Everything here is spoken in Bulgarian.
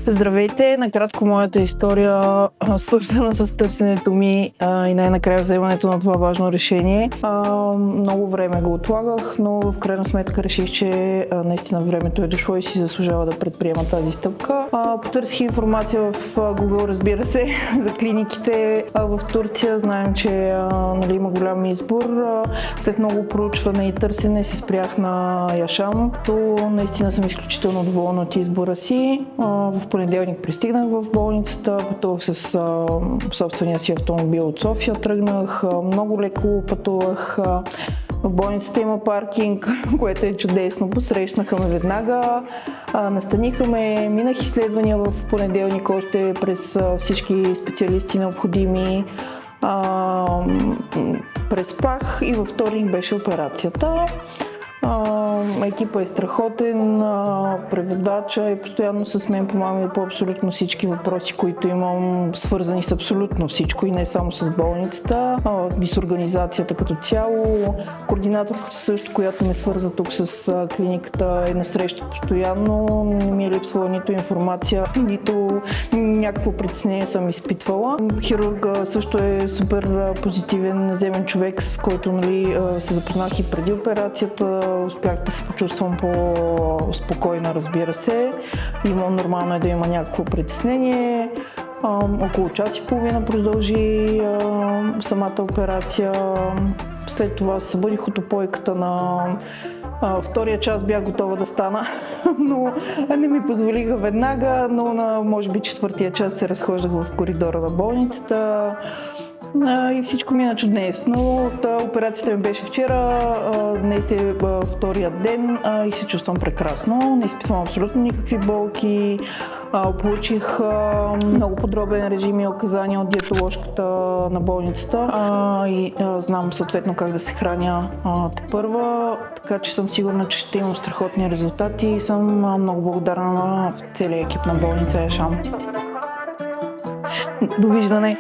Здравейте! Накратко моята история, свързана с търсенето ми и най-накрая вземането на това важно решение. Много време го отлагах, но в крайна сметка реших, че наистина времето е дошло и си заслужава да предприема тази стъпка. Потърсих информация в Google, разбира се, за клиниките в Турция. Знаем, че има голям избор. След много проучване и търсене се спрях на Яшам. То наистина съм изключително доволна от избора си. В понеделник пристигнах в болницата, пътувах с собствения си автомобил от София, тръгнах, много леко пътувах. В болницата има паркинг, което е чудесно. Посрещнаха ме веднага, настаниха ме, минах изследвания в понеделник още през всички специалисти необходими. Преспах и във вторник беше операцията. Екипа е страхотен, преводача е постоянно с мен, помага по абсолютно всички въпроси, които имам, свързани с абсолютно всичко и не само с болницата, и с организацията като цяло. Координаторката също, която ме свърза тук с клиниката, е насреща постоянно, не ми е липсвала нито информация, нито някакво притеснение съм изпитвала. Хирурга също е супер позитивен, наземен човек, с който се запознах и преди операцията. Успях да се почувствам по-спокойна, разбира се. Нормално е да има някакво притеснение. Около час и половина продължи самата операция. След това се събудих от опойката на втория час, бях готова да стана, но не ми позволиха веднага, но може би четвъртия час се разхождах в коридора на болницата. И всичко мина чудесно. Операцията ми беше вчера, днес е втория ден и се чувствам прекрасно. Не изпитвам абсолютно никакви болки. Получих много подробен режим и указания от диетоложката на болницата и знам съответно как да се храня тепърва, така че съм сигурна, че ще имам страхотни резултати и съм много благодарна на целия екип на болница Яшам. Довиждане!